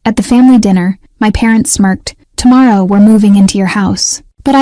At the family dinner, my parents smirked. "Tomorrow, we're moving into your house." "But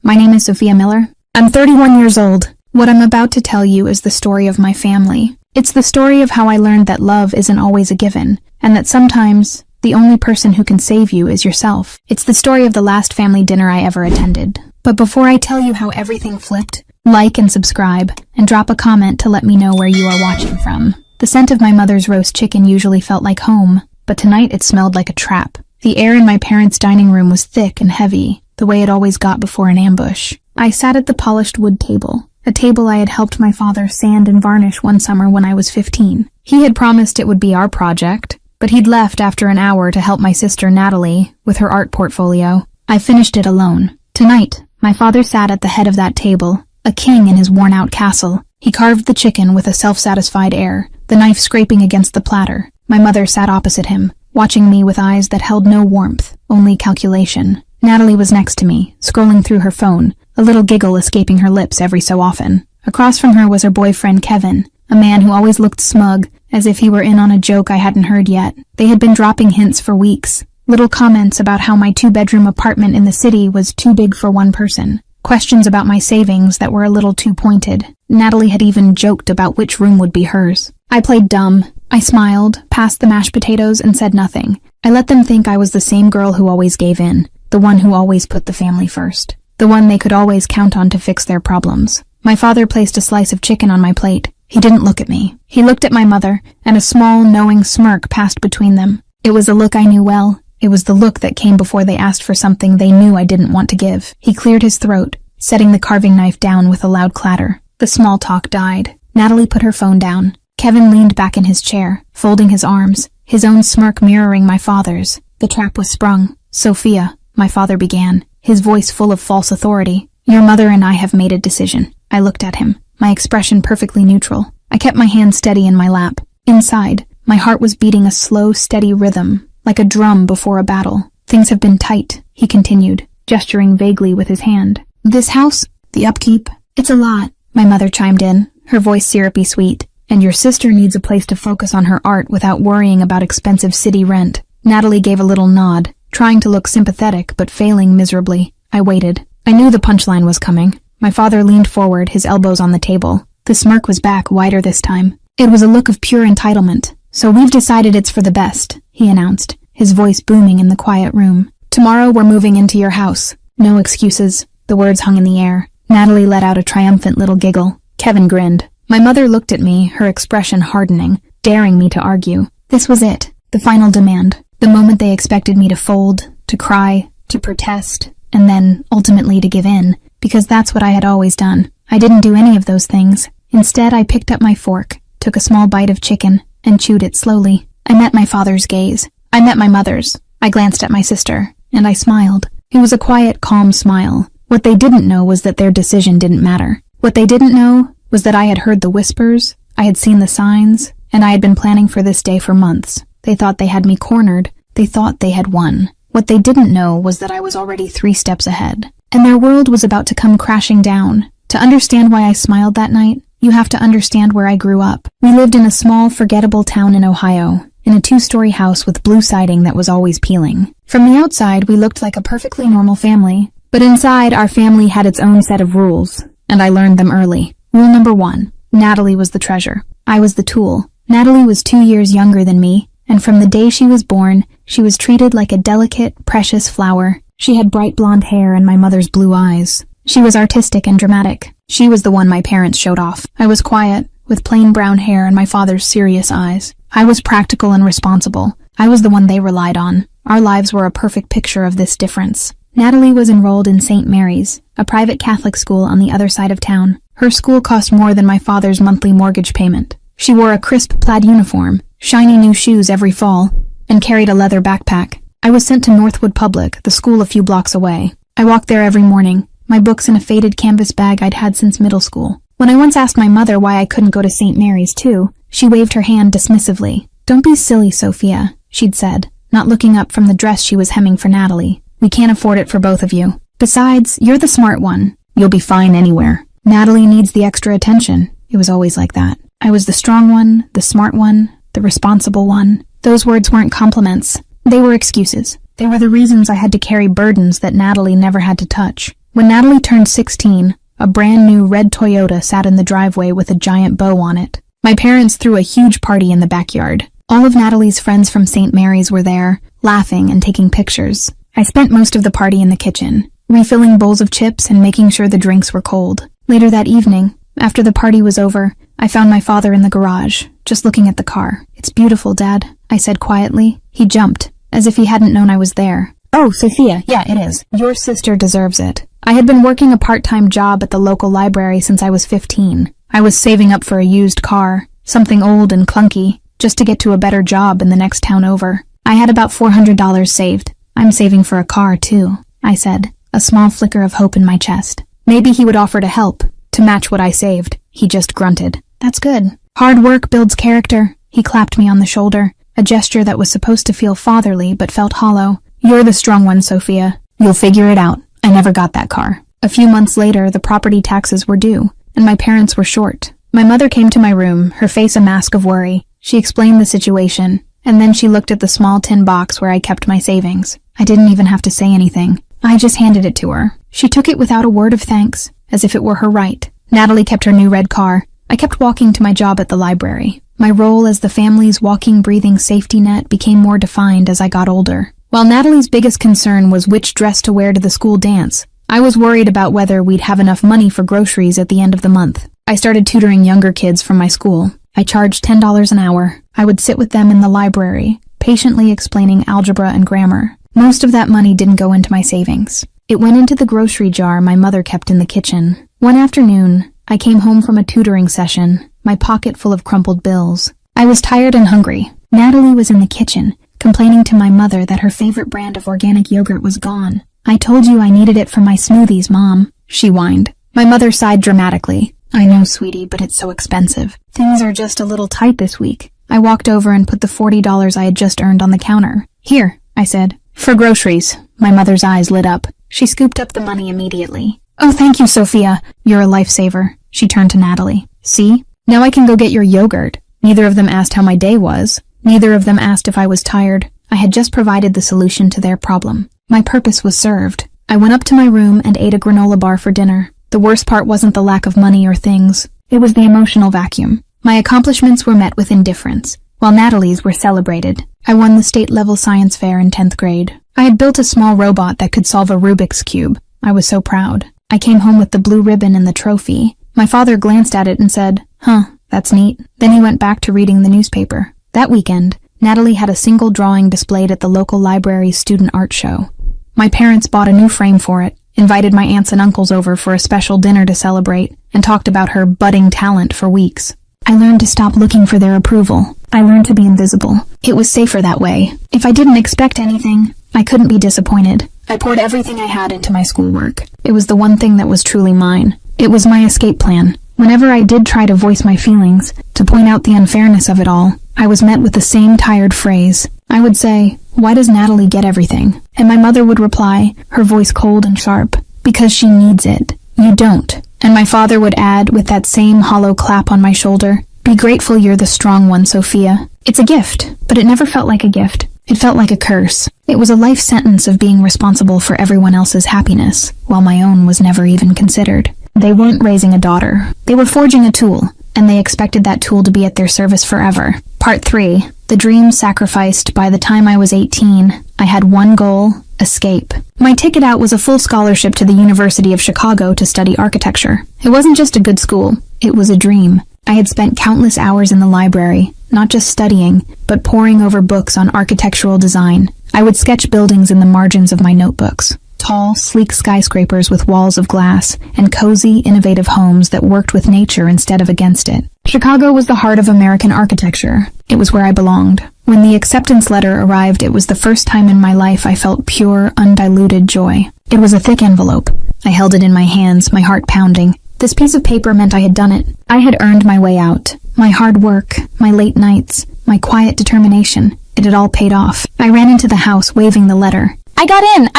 My name is Sophia Miller. I'm 31 years old. What I'm about to tell you is the story of my family. It's the story of how I learned that love isn't always a given, and that sometimes the only person who can save you is yourself. It's the story of the last family dinner I ever attended. But before I tell you how everything flipped, like and subscribe, and drop a comment to let me know where you are watching from. The scent of my mother's roast chicken usually felt like home, but tonight it smelled like a trap. The air in my parents' dining room was thick and heavy, the way it always got before an ambush. I sat at the polished wood table, a table I had helped my father sand and varnish one summer when I was 15. He had promised it would be our project, but he'd left after an hour to help my sister Natalie with her art portfolio. I finished it alone. Tonight, my father sat at the head of that table, a king in his worn-out castle. He carved the chicken with a self-satisfied air, the knife scraping against the platter. My mother sat opposite him, watching me with eyes that held no warmth, only calculation. Natalie was next to me, scrolling through her phone, a little giggle escaping her lips every so often. Across from her was her boyfriend Kevin, a man who always looked smug, as if he were in on a joke I hadn't heard yet. They had been dropping hints for weeks, little comments about how my 2-bedroom apartment in the city was too big for one person, questions about my savings that were a little too pointed. Natalie had even joked about which room would be hers. I played dumb. I smiled, passed the mashed potatoes, and said nothing. I let them think I was the same girl who always gave in, the one who always put the family first, the one they could always count on to fix their problems. My father placed a slice of chicken on my plate. He didn't look at me. He looked at my mother, and a small, knowing smirk passed between them. It was a look I knew well. It was the look that came before they asked for something they knew I didn't want to give. He cleared his throat, setting the carving knife down with a loud clatter. The small talk died. Natalie put her phone down. Kevin leaned back in his chair, folding his arms, his own smirk mirroring my father's. The trap was sprung. "Sophia," my father began, his voice full of false authority. "Your mother and I have made a decision." I looked at him, my expression perfectly neutral. I kept my hand steady in my lap. Inside, my heart was beating a slow, steady rhythm, like a drum before a battle. "Things have been tight," he continued, gesturing vaguely with his hand. "This house, the upkeep, it's a lot," my mother chimed in, her voice syrupy sweet. "And your sister needs a place to focus on her art without worrying about expensive city rent." Natalie gave a little nod, trying to look sympathetic but failing miserably. I waited. I knew the punchline was coming. My father leaned forward, his elbows on the table. The smirk was back, wider this time. It was a look of pure entitlement. "So we've decided it's for the best," he announced, his voice booming in the quiet room. "Tomorrow we're moving into your house. No excuses." The words hung in the air. Natalie let out a triumphant little giggle. Kevin grinned. My mother looked at me, her expression hardening, daring me to argue. This was it, the final demand, the moment they expected me to fold, to cry, to protest, and then, ultimately, to give in, because that's what I had always done. I didn't do any of those things. Instead, I picked up my fork, took a small bite of chicken, and chewed it slowly. I met my father's gaze. I met my mother's. I glanced at my sister, and I smiled. It was a quiet, calm smile. What they didn't know was that their decision didn't matter. What they didn't know was that I had heard the whispers, I had seen the signs, and I had been planning for this day for months. They thought they had me cornered. They thought they had won. What they didn't know was that I was already 3 steps ahead, and their world was about to come crashing down. To understand why I smiled that night, you have to understand where I grew up. We lived in a small, forgettable town in Ohio, in a 2-story house with blue siding that was always peeling. From the outside, we looked like a perfectly normal family, but inside, our family had its own set of rules, and I learned them early. Rule number 1. Natalie was the treasure. I was the tool. Natalie was 2 years younger than me, and from the day she was born, she was treated like a delicate, precious flower. She had bright blonde hair and my mother's blue eyes. She was artistic and dramatic. She was the one my parents showed off. I was quiet, with plain brown hair and my father's serious eyes. I was practical and responsible. I was the one they relied on. Our lives were a perfect picture of this difference. Natalie was enrolled in St. Mary's, a private Catholic school on the other side of town. Her school cost more than my father's monthly mortgage payment. She wore a crisp plaid uniform, shiny new shoes every fall, and carried a leather backpack. I was sent to Northwood Public, the school a few blocks away. I walked there every morning, my books in a faded canvas bag I'd had since middle school. When I once asked my mother why I couldn't go to St. Mary's too, she waved her hand dismissively. "Don't be silly, Sophia," she'd said, not looking up from the dress she was hemming for Natalie. "We can't afford it for both of you. Besides, you're the smart one. You'll be fine anywhere. Natalie needs the extra attention." It was always like that. I was the strong one, the smart one, the responsible one, Those words weren't compliments. They were excuses. They were the reasons I had to carry burdens that Natalie never had to touch. When Natalie turned 16, a brand new red Toyota sat in the driveway with a giant bow on it. My parents threw a huge party in the backyard. All of Natalie's friends from St. Mary's were there, laughing and taking pictures. I spent most of the party in the kitchen, refilling bowls of chips and making sure the drinks were cold. Later that evening, after the party was over, I found my father in the garage, just looking at the car. "It's beautiful, Dad," I said quietly. He jumped, as if he hadn't known I was there. "Oh, Sophia, yeah, it is. Your sister deserves it." I had been working a part-time job at the local library since I was 15. I was saving up for a used car, something old and clunky, just to get to a better job in the next town over. I had about $400 saved. "I'm saving for a car, too," I said, a small flicker of hope in my chest. Maybe he would offer to help, to match what I saved. He just grunted. "That's good. Hard work builds character." He clapped me on the shoulder, a gesture that was supposed to feel fatherly but felt hollow. "You're the strong one, Sophia. You'll figure it out." I never got that car. A few months later, the property taxes were due, and my parents were short. My mother came to my room, her face a mask of worry. She explained the situation, and then she looked at the small tin box where I kept my savings. I didn't even have to say anything. I just handed it to her. She took it without a word of thanks, as if it were her right. Natalie kept her new red car. I kept walking to my job at the library. My role as the family's walking, breathing safety net became more defined as I got older. While Natalie's biggest concern was which dress to wear to the school dance, I was worried about whether we'd have enough money for groceries at the end of the month. I started tutoring younger kids from my school. I charged $10 an hour. I would sit with them in the library, patiently explaining algebra and grammar. Most of that money didn't go into my savings. It went into the grocery jar my mother kept in the kitchen. One afternoon, I came home from a tutoring session, my pocket full of crumpled bills. I was tired and hungry. Natalie was in the kitchen, complaining to my mother that her favorite brand of organic yogurt was gone. "I told you I needed it for my smoothies, Mom," she whined. My mother sighed dramatically. "I know, sweetie, but it's so expensive. Things are just a little tight this week." I walked over and put the $40 I had just earned on the counter. "Here," I said. "For groceries." My mother's eyes lit up. She scooped up the money immediately. "Oh, thank you, Sophia. You're a lifesaver." She turned to Natalie. "See? Now I can go get your yogurt." Neither of them asked how my day was. Neither of them asked if I was tired. I had just provided the solution to their problem. My purpose was served. I went up to my room and ate a granola bar for dinner. The worst part wasn't the lack of money or things. It was the emotional vacuum. My accomplishments were met with indifference, while Natalie's were celebrated. I won the state-level science fair in 10th grade. I had built a small robot that could solve a Rubik's Cube. I was so proud. I came home with the blue ribbon and the trophy. My father glanced at it and said, "Huh, that's neat." Then he went back to reading the newspaper. That weekend, Natalie had a single drawing displayed at the local library's student art show. My parents bought a new frame for it, invited my aunts and uncles over for a special dinner to celebrate, and talked about her budding talent for weeks. I learned to stop looking for their approval. I learned to be invisible. It was safer that way. If I didn't expect anything, I couldn't be disappointed. I poured everything I had into my schoolwork. It was the one thing that was truly mine. It was my escape plan. Whenever I did try to voice my feelings, to point out the unfairness of it all, I was met with the same tired phrase. I would say, "Why does Natalie get everything?" And my mother would reply, her voice cold and sharp, "Because she needs it. You don't." And my father would add, with that same hollow clap on my shoulder, "Be grateful you're the strong one, Sophia. It's a gift." But it never felt like a gift. It felt like a curse. It was a life sentence of being responsible for everyone else's happiness, while my own was never even considered. They weren't raising a daughter. They were forging a tool, and they expected that tool to be at their service forever. Part 3. The dream sacrificed. By the time I was 18, I had one goal: escape. My ticket out was a full scholarship to the University of Chicago to study architecture. It wasn't just a good school, it was a dream. I had spent countless hours in the library, not just studying, but poring over books on architectural design. I would sketch buildings in the margins of my notebooks. Tall, sleek skyscrapers with walls of glass, and cozy, innovative homes that worked with nature instead of against it. Chicago was the heart of American architecture. It was where I belonged. When the acceptance letter arrived, it was the first time in my life I felt pure, undiluted joy. It was a thick envelope. I held it in my hands, my heart pounding. This piece of paper meant I had done it. I had earned my way out. My hard work, my late nights, my quiet determination. It had all paid off. I ran into the house, waving the letter. I got in!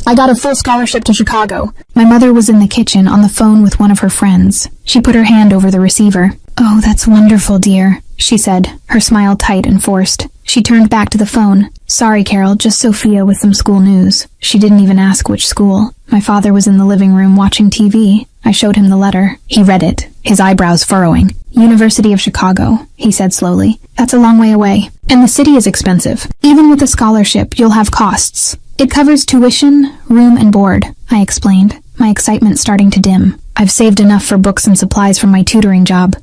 I got a full scholarship to Chicago." My mother was in the kitchen on the phone with one of her friends. She put her hand over the receiver. "Oh, that's wonderful, dear," she said, her smile tight and forced. She turned back to the phone. Sorry, Carol, just Sophia with some school news. She didn't even ask which school. My father was in the living room watching TV. I showed him the letter. He read it, his eyebrows furrowing. University of Chicago, he said slowly. That's a long way away. And the city is expensive. Even with a scholarship, you'll have costs. It covers tuition, room, and board, I explained, my excitement starting to dim. I've saved enough for books and supplies from my tutoring job.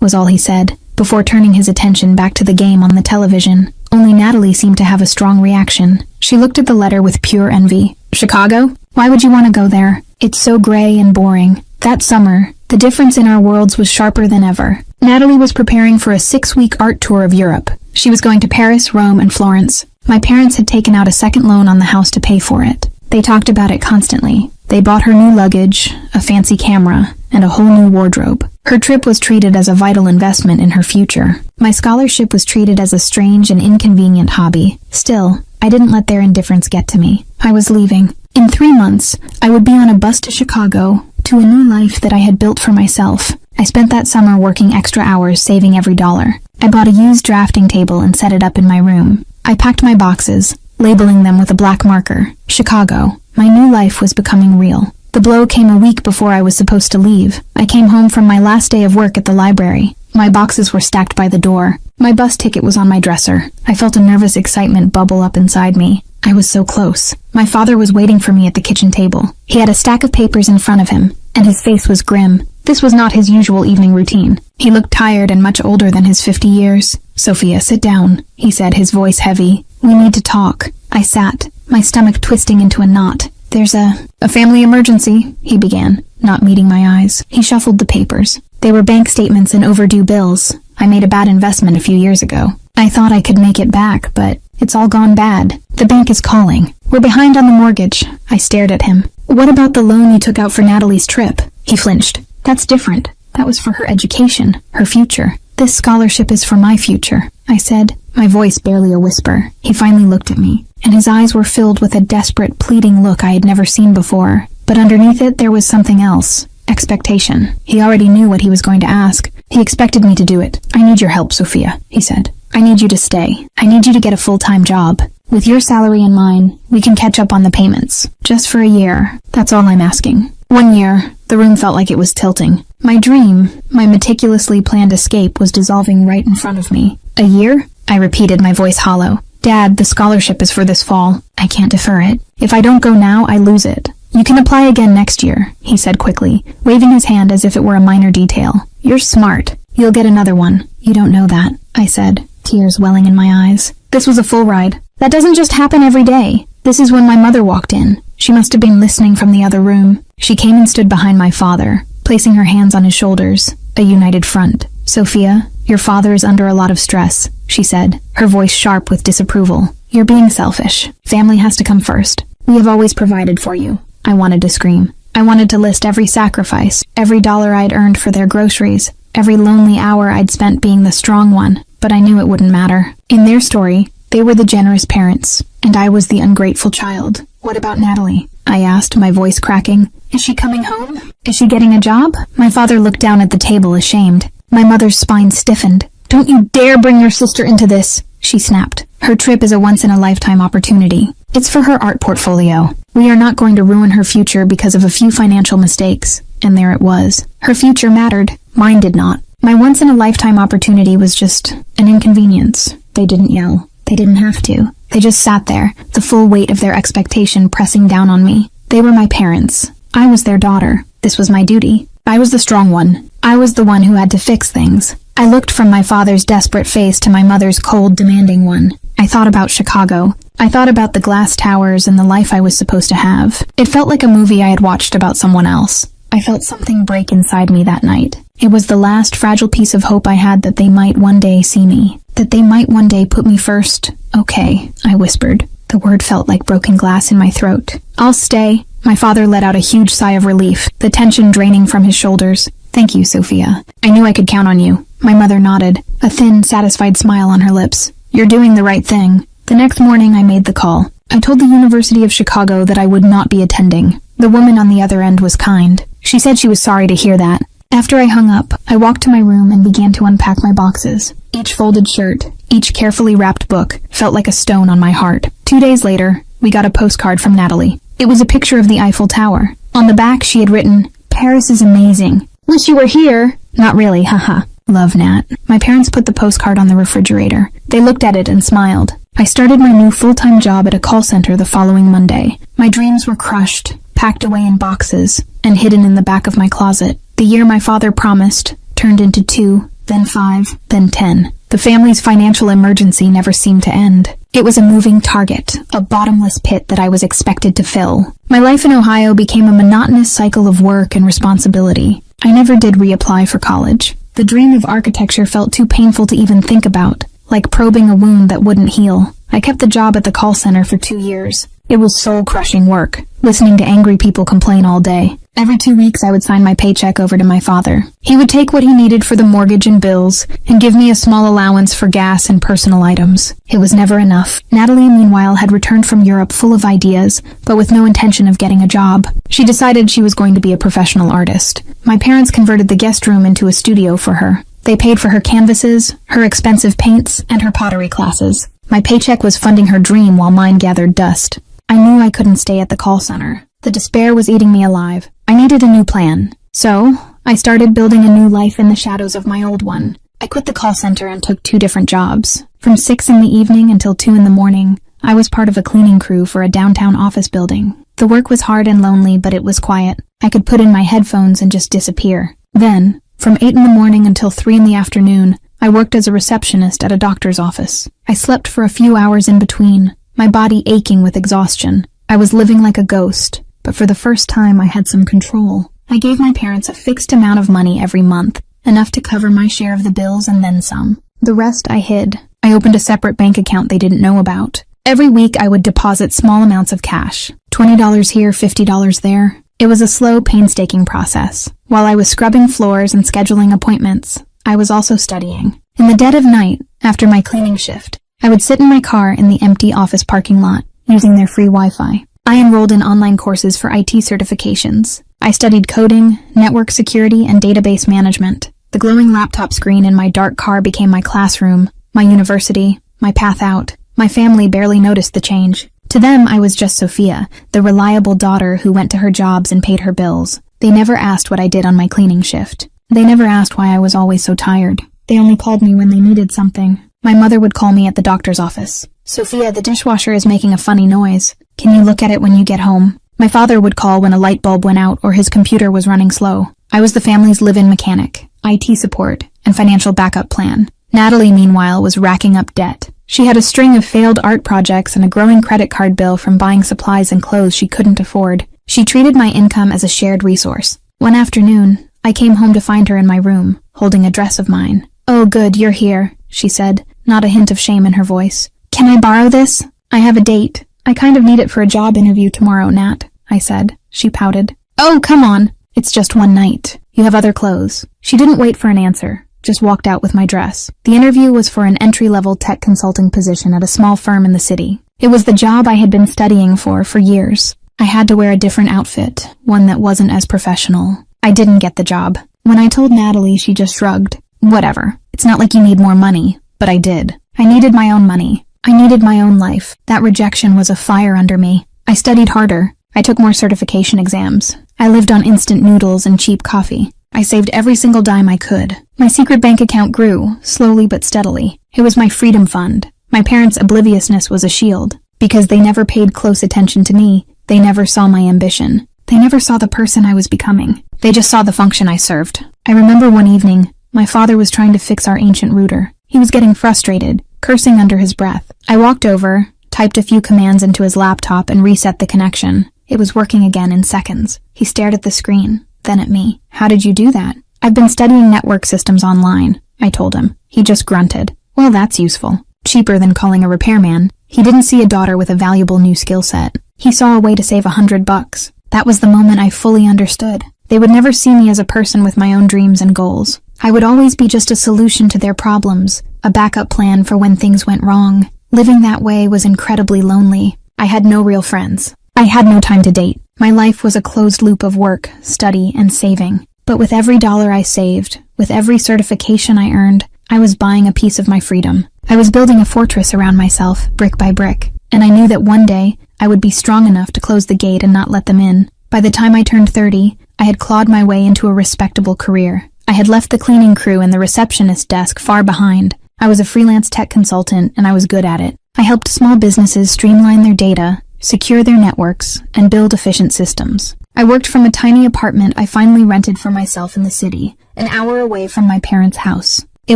Was all he said, before turning his attention back to the game on the television. Only Natalie seemed to have a strong reaction. She looked at the letter with pure envy. Chicago? Why would you want to go there? It's so gray and boring. That summer, the difference in our worlds was sharper than ever. Natalie was preparing for a 6-week art tour of Europe. She was going to Paris, Rome, and Florence. My parents had taken out a second loan on the house to pay for it. They talked about it constantly. They bought her new luggage, a fancy camera, and a whole new wardrobe. Her trip was treated as a vital investment in her future. My scholarship was treated as a strange and inconvenient hobby. Still, I didn't let their indifference get to me. I was leaving. In 3 months, I would be on a bus to Chicago, to a new life that I had built for myself. I spent that summer working extra hours, saving every dollar. I bought a used drafting table and set it up in my room. I packed my boxes, labeling them with a black marker. Chicago. My new life was becoming real. The blow came a week before I was supposed to leave. I came home from my last day of work at the library. My boxes were stacked by the door. My bus ticket was on my dresser. I felt a nervous excitement bubble up inside me. I was so close. My father was waiting for me at the kitchen table. He had a stack of papers in front of him, and his face was grim. This was not his usual evening routine. He looked tired and much older than his 50 years. Sophia, sit down, he said, his voice heavy. We need to talk. I sat, my stomach twisting into a knot. There's a family emergency, he began, not meeting my eyes. He shuffled the papers. They were bank statements and overdue bills. I made a bad investment a few years ago. I thought I could make it back, but it's all gone bad. The bank is calling. We're behind on the mortgage. I stared at him. What about the loan you took out for Natalie's trip? He flinched. That's different. That was for her education, her future. This scholarship is for my future, I said, my voice barely a whisper. He finally looked at me, and his eyes were filled with a desperate, pleading look I had never seen before. But underneath it, there was something else. Expectation. He already knew what he was going to ask. He expected me to do it. I need your help, Sophia, he said. I need you to stay. I need you to get a full-time job. With your salary and mine, we can catch up on the payments. Just for a year. That's all I'm asking. 1 year. The room felt like it was tilting. My dream, my meticulously planned escape, was dissolving right in front of me. A year? I repeated, my voice hollow. Dad, the scholarship is for this fall. I can't defer it. If I don't go now, I lose it. You can apply again next year, he said quickly, waving his hand as if it were a minor detail. You're smart. You'll get another one. You don't know that, I said, tears welling in my eyes. This was a full ride. That doesn't just happen every day. This is when my mother walked in. She must have been listening from the other room. She came and stood behind my father, placing her hands on his shoulders, a united front. Sophia, your father is under a lot of stress, she said, her voice sharp with disapproval. You're being selfish. Family has to come first. We have always provided for you. I wanted to scream. I wanted to list every sacrifice, every dollar I'd earned for their groceries, every lonely hour I'd spent being the strong one, but I knew it wouldn't matter. In their story, they were the generous parents, and I was the ungrateful child. What about Natalie? I asked, my voice cracking. Is she coming home? Is she getting a job? My father looked down at the table, ashamed. My mother's spine stiffened. Don't you dare bring your sister into this, she snapped. Her trip is a once-in-a-lifetime opportunity. It's for her art portfolio. We are not going to ruin her future because of a few financial mistakes. And there it was. Her future mattered. Mine did not. My once-in-a-lifetime opportunity was just an inconvenience. They didn't yell. They didn't have to. They just sat there, the full weight of their expectation pressing down on me. They were my parents. I was their daughter. This was my duty. I was the strong one. I was the one who had to fix things. I looked from my father's desperate face to my mother's cold, demanding one. I thought about Chicago. I thought about the glass towers and the life I was supposed to have. It felt like a movie I had watched about someone else. I felt something break inside me that night. It was the last fragile piece of hope I had that they might one day see me. That they might one day put me first. Okay, I whispered. The word felt like broken glass in my throat. I'll stay. My father let out a huge sigh of relief, the tension draining from his shoulders. Thank you, Sophia. I knew I could count on you. My mother nodded, a thin, satisfied smile on her lips. You're doing the right thing. The next morning, I made the call. I told the University of Chicago that I would not be attending. The woman on the other end was kind. She said she was sorry to hear that, After I hung up, I walked to my room and began to unpack my boxes. Each folded shirt, each carefully wrapped book felt like a stone on my heart. 2 days later, we got a postcard from Natalie. It was a picture of the Eiffel Tower. On the back, she had written, "Paris is amazing. Wish you were here." Not really, haha. Love, Nat. My parents put the postcard on the refrigerator. They looked at it and smiled. I started my new full-time job at a call center the following Monday. My dreams were crushed, packed away in boxes, and hidden in the back of my closet. The year my father promised turned into 2, then 5, then 10. The family's financial emergency never seemed to end. It was a moving target, a bottomless pit that I was expected to fill. My life in Ohio became a monotonous cycle of work and responsibility. I never did reapply for college. The dream of architecture felt too painful to even think about, like probing a wound that wouldn't heal. I kept the job at the call center for 2 years. It was soul-crushing work, listening to angry people complain all day. Every 2 weeks I would sign my paycheck over to my father. He would take what he needed for the mortgage and bills, and give me a small allowance for gas and personal items. It was never enough. Natalie, meanwhile, had returned from Europe full of ideas, but with no intention of getting a job. She decided she was going to be a professional artist. My parents converted the guest room into a studio for her. They paid for her canvases, her expensive paints, and her pottery classes. My paycheck was funding her dream while mine gathered dust. I knew I couldn't stay at the call center. The despair was eating me alive. I needed a new plan. So, I started building a new life in the shadows of my old one. I quit the call center and took 2 different jobs. From 6 in the evening until 2 in the morning, I was part of a cleaning crew for a downtown office building. The work was hard and lonely, but it was quiet. I could put in my headphones and just disappear. Then, from 8 in the morning until 3 in the afternoon, I worked as a receptionist at a doctor's office. I slept for a few hours in between, my body aching with exhaustion. I was living like a ghost, but for the first time I had some control. I gave my parents a fixed amount of money every month, enough to cover my share of the bills and then some. The rest I hid. I opened a separate bank account they didn't know about. Every week I would deposit small amounts of cash. $20 here, $50 there. It was a slow, painstaking process. While I was scrubbing floors and scheduling appointments, I was also studying. In the dead of night, after my cleaning shift, I would sit in my car in the empty office parking lot, using their free Wi-Fi. I enrolled in online courses for IT certifications. I studied coding, network security, and database management. The glowing laptop screen in my dark car became my classroom, my university, my path out. My family barely noticed the change. To them, I was just Sophia, the reliable daughter who went to her jobs and paid her bills. They never asked what I did on my cleaning shift. They never asked why I was always so tired. They only called me when they needed something. My mother would call me at the doctor's office. "Sophia, the dishwasher is making a funny noise. Can you look at it when you get home?" My father would call when a light bulb went out or his computer was running slow. I was the family's live-in mechanic, IT support, and financial backup plan. Natalie, meanwhile, was racking up debt. She had a string of failed art projects and a growing credit card bill from buying supplies and clothes she couldn't afford. She treated my income as a shared resource. One afternoon, I came home to find her in my room, holding a dress of mine. "Oh, good, you're here," she said, not a hint of shame in her voice. "Can I borrow this? I have a date. I kind of need it for a job interview tomorrow, Nat," I said. She pouted. "Oh, come on. It's just one night. You have other clothes." She didn't wait for an answer, just walked out with my dress. The interview was for an entry-level tech consulting position at a small firm in the city. It was the job I had been studying for years. I had to wear a different outfit, one that wasn't as professional. I didn't get the job. When I told Natalie, she just shrugged. "Whatever. It's not like you need more money." But I did. I needed my own money. I needed my own life. That rejection was a fire under me. I studied harder. I took more certification exams. I lived on instant noodles and cheap coffee. I saved every single dime I could. My secret bank account grew, slowly but steadily. It was my freedom fund. My parents' obliviousness was a shield. Because they never paid close attention to me, they never saw my ambition. They never saw the person I was becoming. They just saw the function I served. I remember one evening, my father was trying to fix our ancient router. He was getting frustrated, cursing under his breath. I walked over, typed a few commands into his laptop, and reset the connection. It was working again in seconds. He stared at the screen, then at me. "How did you do that?" "I've been studying network systems online," I told him. He just grunted. "Well, that's useful. Cheaper than calling a repairman." He didn't see a daughter with a valuable new skill set. He saw a way to save $100. That was the moment I fully understood. They would never see me as a person with my own dreams and goals. I would always be just a solution to their problems, a backup plan for when things went wrong. Living that way was incredibly lonely. I had no real friends. I had no time to date. My life was a closed loop of work, study, and saving. But with every dollar I saved, with every certification I earned, I was buying a piece of my freedom. I was building a fortress around myself, brick by brick, and I knew that one day I would be strong enough to close the gate and not let them in. By the time I turned 30, I had clawed my way into a respectable career. I had left the cleaning crew and the receptionist desk far behind. I was a freelance tech consultant, and I was good at it. I helped small businesses streamline their data, secure their networks, and build efficient systems. I worked from a tiny apartment I finally rented for myself in the city, an hour away from my parents' house. It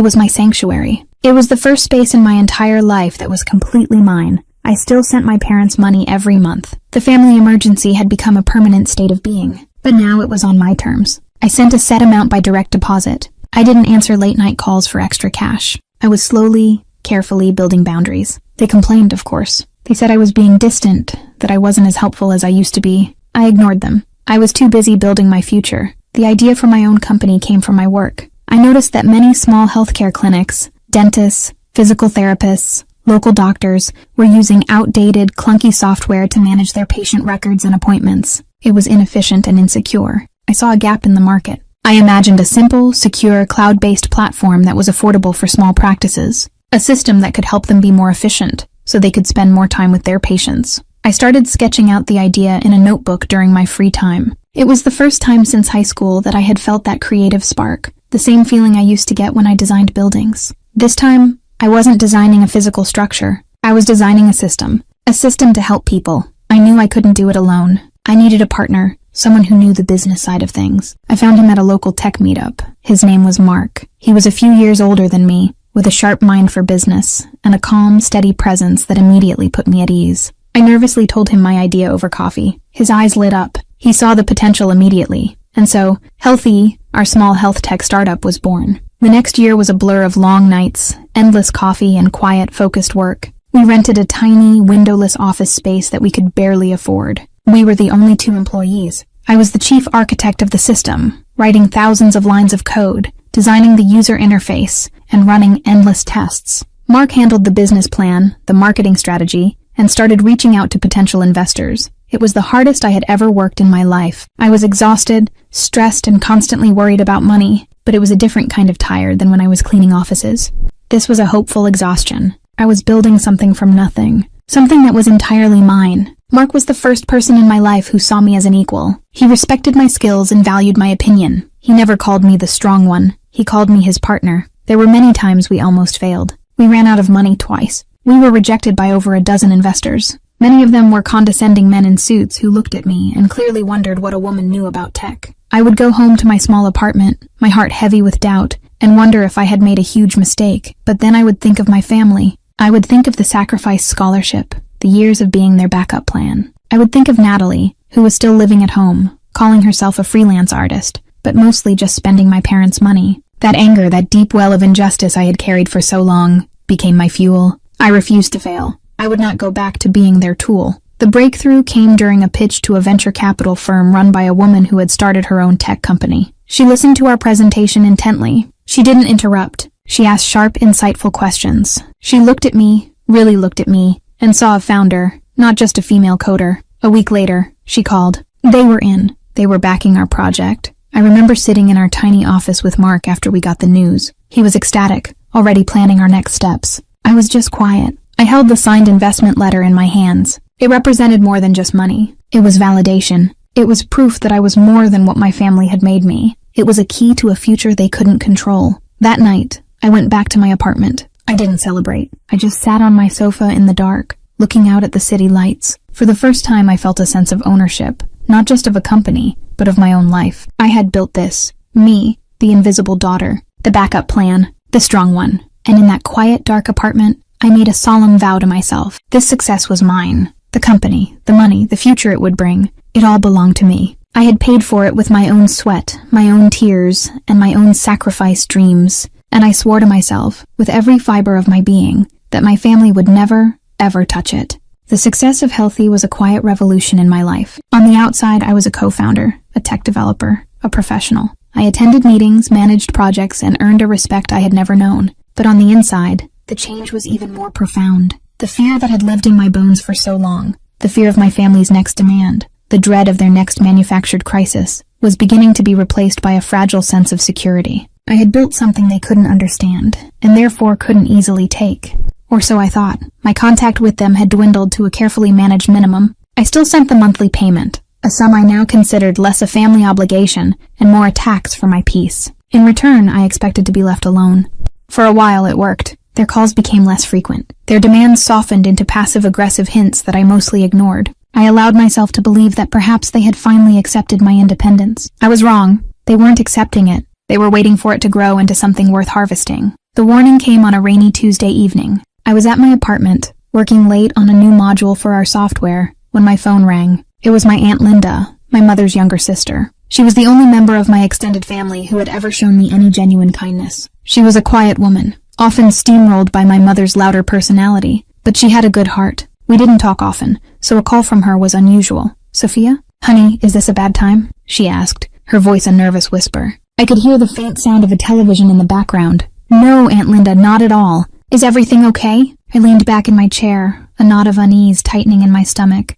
was my sanctuary. It was the first space in my entire life that was completely mine. I still sent my parents money every month. The family emergency had become a permanent state of being, but now it was on my terms. I sent a set amount by direct deposit. I didn't answer late-night calls for extra cash. I was slowly, carefully building boundaries. They complained, of course. They said I was being distant, that I wasn't as helpful as I used to be. I ignored them. I was too busy building my future. The idea for my own company came from my work. I noticed that many small healthcare clinics, dentists, physical therapists, local doctors were using outdated, clunky software to manage their patient records and appointments. It was inefficient and insecure. I saw a gap in the market. I imagined a simple, secure, cloud-based platform that was affordable for small practices, a system that could help them be more efficient, so they could spend more time with their patients. I started sketching out the idea in a notebook during my free time. It was the first time since high school that I had felt that creative spark, the same feeling I used to get when I designed buildings. This time, I wasn't designing a physical structure. I was designing a system to help people. I knew I couldn't do it alone. I needed a partner, someone who knew the business side of things. I found him at a local tech meetup. His name was Mark. He was a few years older than me, with a sharp mind for business, and a calm, steady presence that immediately put me at ease. I nervously told him my idea over coffee. His eyes lit up. He saw the potential immediately. And so, Healthy, our small health tech startup, was born. The next year was a blur of long nights, endless coffee, and quiet, focused work. We rented a tiny, windowless office space that we could barely afford. We were the only 2 employees. I was the chief architect of the system, writing thousands of lines of code, designing the user interface, and running endless tests. Mark handled the business plan, the marketing strategy, and started reaching out to potential investors. It was the hardest I had ever worked in my life. I was exhausted, stressed, and constantly worried about money, but it was a different kind of tired than when I was cleaning offices. This was a hopeful exhaustion. I was building something from nothing, something that was entirely mine. Mark was the first person in my life who saw me as an equal. He respected my skills and valued my opinion. He never called me the strong one. He called me his partner. There were many times we almost failed. We ran out of money twice. We were rejected by over a dozen investors. Many of them were condescending men in suits who looked at me and clearly wondered what a woman knew about tech. I would go home to my small apartment, my heart heavy with doubt, and wonder if I had made a huge mistake. But then I would think of my family. I would think of the sacrificed scholarship, the years of being their backup plan. I would think of Natalie, who was still living at home, calling herself a freelance artist, but mostly just spending my parents' money. That anger, that deep well of injustice I had carried for so long, became my fuel. I refused to fail. I would not go back to being their tool. The breakthrough came during a pitch to a venture capital firm run by a woman who had started her own tech company. She listened to our presentation intently. She didn't interrupt. She asked sharp, insightful questions. She looked at me, really looked at me, and saw a founder, not just a female coder. A week later, she called. They were in. They were backing our project. I remember sitting in our tiny office with Mark after we got the news. He was ecstatic, already planning our next steps. I was just quiet. I held the signed investment letter in my hands. It represented more than just money. It was validation. It was proof that I was more than what my family had made me. It was a key to a future they couldn't control. That night, I went back to my apartment. I didn't celebrate. I just sat on my sofa in the dark, looking out at the city lights. For the first time, I felt a sense of ownership, not just of a company, but of my own life. I had built this. Me, the invisible daughter, the backup plan, the strong one. And in that quiet, dark apartment, I made a solemn vow to myself. This success was mine. The company, the money, the future it would bring. It all belonged to me. I had paid for it with my own sweat, my own tears, and my own sacrificed dreams. And I swore to myself, with every fiber of my being, that my family would never, ever touch it. The success of Healthy was a quiet revolution in my life. On the outside, I was a co-founder, a tech developer, a professional. I attended meetings, managed projects, and earned a respect I had never known. But on the inside, the change was even more profound. The fear that had lived in my bones for so long, the fear of my family's next demand, the dread of their next manufactured crisis, was beginning to be replaced by a fragile sense of security. I had built something they couldn't understand, and therefore couldn't easily take. Or so I thought. My contact with them had dwindled to a carefully managed minimum. I still sent the monthly payment, a sum I now considered less a family obligation and more a tax for my peace. In return, I expected to be left alone. For a while it worked. Their calls became less frequent. Their demands softened into passive-aggressive hints that I mostly ignored. I allowed myself to believe that perhaps they had finally accepted my independence. I was wrong. They weren't accepting it. They were waiting for it to grow into something worth harvesting. The warning came on a rainy Tuesday evening. I was at my apartment, working late on a new module for our software, when my phone rang. It was my Aunt Linda, my mother's younger sister. She was the only member of my extended family who had ever shown me any genuine kindness. She was a quiet woman, often steamrolled by my mother's louder personality, but she had a good heart. We didn't talk often, so a call from her was unusual. "Sophia? Honey, is this a bad time?" she asked, her voice a nervous whisper. I could hear the faint sound of a television in the background. "No, Aunt Linda, not at all. Is everything okay?" I leaned back in my chair, a knot of unease tightening in my stomach.